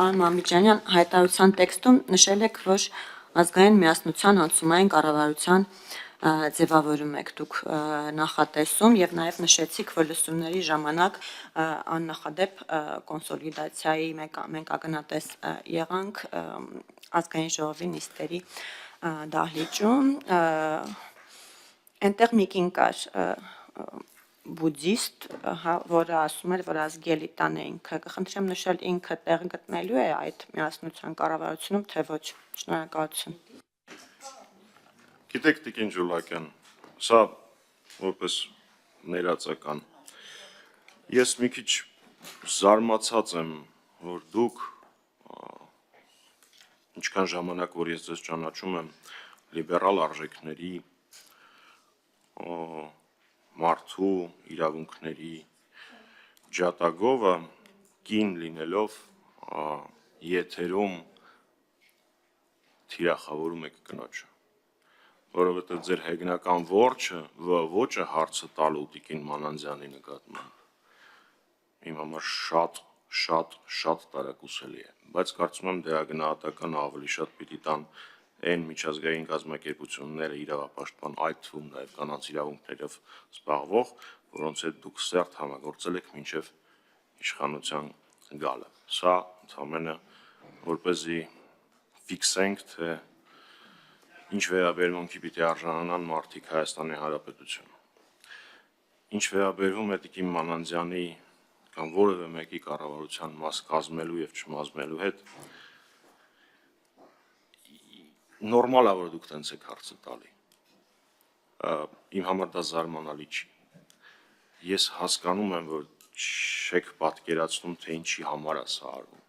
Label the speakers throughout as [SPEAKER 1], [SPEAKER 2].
[SPEAKER 1] Պարոն Մամիկյանյան, հայտարարության տեքստում նշել եք, որ ազգային միասնության անցումային կառավարության ձևավորում եք դուք նախատեսում եւ նաեւ նշեցիք, որ լսումների ժամանակ աննախադեպ կոնսոլիդացիայի մենք ակնատես եղանք ազգային ժողովի նիստերի դահլիճում այնտեղ մի կին կար բուդդիստ, որը ասում էր, որ ազգելի տան է ինքը, կխնդրեմ նշել ինքը տեղ գտնելու է այդ միասնության կառավարությունում, թե ոչ, շնորհակալություն։
[SPEAKER 2] Գիտեք, Տիկին Ջուլակյան, սա որպես ներածական, ես մի քիչ զարմացած եմ, որ դուք, ինչքան ժամանակ, որ ես ձեզ ճանաչում եմ, լիբերալ արժեքների, մարդու իրավունքների ջատագովը կին լինելով եթերում թիրախավորում եք կնոջը, որովհետև ձեր հեգնական ոճը հարցը տալու Տիկին Մանանձյանի նկատմամբ իմ համար շատ տարակուսելի է, բայց կարծում եմ դերագնահատականը ավելի շատ պիտի տան այն միջազգային կազմակերպությունները իրավապաշտպան, այդ թվում նաև կանանց իրավունքներով զբաղվող, որոնց հետ դուք սերտ համագործել եք մինչև իշխանության գալը։ Սա ընդամենը որպեսզի ֆիքսենք, թե ինչ վերաբերմունքի պիտի արժանանան մարդիկ Հայաստանի Հանրապետություն։ Ինչ վերաբերվում է Տիկին Մանանձյանի կամ որևէ մեկի կառավարության մաս կազմելու եւ չմազմելու հետ, նորմալ է, որ դուք տենց եք հարցը տալի։ Իմ համար դա զարմանալի չի։ Ես հասկանում եմ, որ չեք պատկերացնում, թե ինչի համար է սա արվում,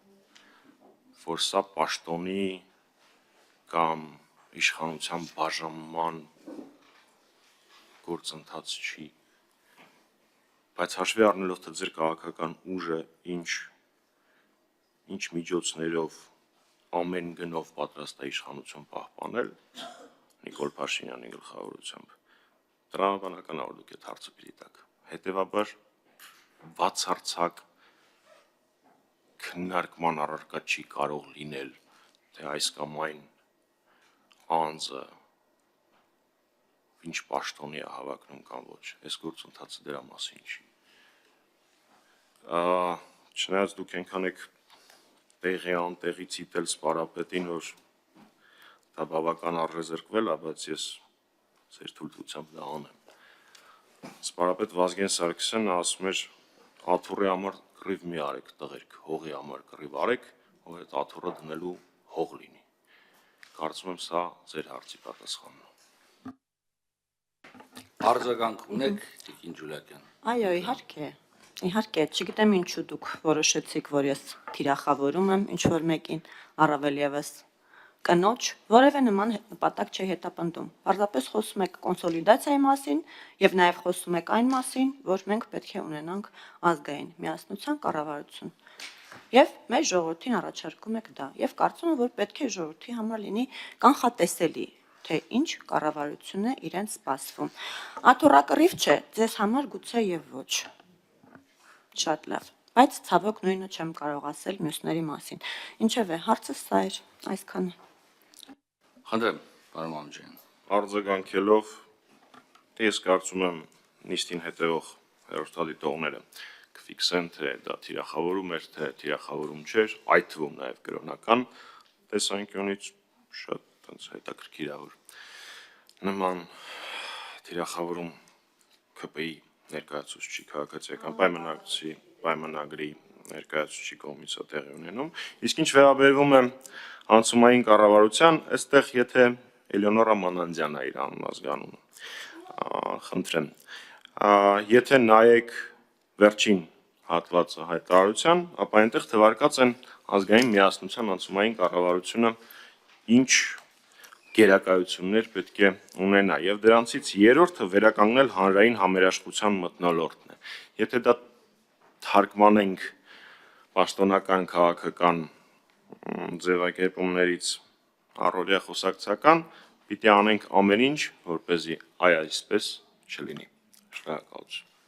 [SPEAKER 2] որ սա պաշտոնի կամ իշխանության բաժանման գործընթաց չի, բայց հաշվի առնելով, թե ձեր քաղաքական ուժը ինչ միջոցներով ամեն գնով պատրաստ է իշխանություն պահպանել Նիկոլ Փաշինյանի գլխավորությամբ, տրամաբանական է, որ դուք այդ հարցը պիտի տաք, հետևաբար բացարձակ քննարկման առարկա չի կարող լինել, թե այս կամ այն անձը ինչ պաշտոնի է հավակնում կամ ոչ, այս գործընթացը դրա մասին չի։ Չնայած դուք այնքան եք տեղի անտեղի ցիտել սպարապետին, որ դա բավական առեզրկվել է, բայց ես ձեր թույլտվությամբ դա անեմ։ Սպարապետ Վազգեն Սարգսյանը ասում էր աթոռի համար կռիվ մի արեք տղերք, հողի համար կռիվ արեք, որ այդ աթոռը դնելու հող լինի։ Կարծում եմ սա ձեր հարցի պատասխանն է։
[SPEAKER 3] Արձագանք ունեք, Տիկին Ջուլակյան։
[SPEAKER 1] Այո, իհարկե, չգիտեմ ինչու դուք որոշեցիք, որ ես թիրախավորում եմ ինչ-որ մեկին, առավել ևս կնոջ, որևէ նման նպատակ չի հետապնդում։ Պարզապես խոսում եք կոնսոլիդացիայի մասին եւ նաեւ խոսում եք այն մասին, որ մենք պետք է ունենանք ազգային միասնության կառավարություն։ Եվ մեր ժողովրդին առաջարկում եք դա, եւ կարծում եմ, որ պետք է ժողովրդի համար լինի կանխատեսելի, թե ինչ կառավարություն է իրենց սպասվում։ Աթոռակռիվ չէ, ձեզ համար գուցե եւ ոչ։ Շատ լավ, բայց ցավոք նույնը չեմ կարող ասել մյուսների մասին։ Ինչևէ, հարցս սա էր, այսքանը։
[SPEAKER 3] Խնդրեմ, պարոն Մամիկյան։
[SPEAKER 2] Արձագանքելով, ես կարծում եմ նիստին հետևող հեռուստադիտողները կֆիքսեն, թե դա թիրախավորում էր, թե թիրախավորում չէր, այդ թվում նաև կրոնական տեսանկյունից շատ հետաքրքիր է, որ նման թիրախավորում ՔՊ-ի ներկայացուցչի քաղաքացիական պայմանագրի ներկայացուցչի կողմից է տեղի ունենում, իսկ ինչ վերաբերվում է անցումային կառավարության, այստեղ եթե Էլեոնորա Մանանձյանն է իր անունազգանունը, խնդրեմ, եթե նայեք վերջին հատվածը հայտարարության, ապա այնտեղ թվարկած են ազգային միասնության անցումային կառավարությունը ինչ գերակայություններ պետք է ունենա, եւ դրանցից երրորդը վերականգնել հանրային համերաշխության մթնոլորտն է։ Եթե դա թարգմանենք պաշտոնական քաղաքական ձևակերպումներից առօրյա խոսակցական, պիտի անենք ամեն ինչ, որպեսզի այ այսպես չլինի։ Շնորհակալություն։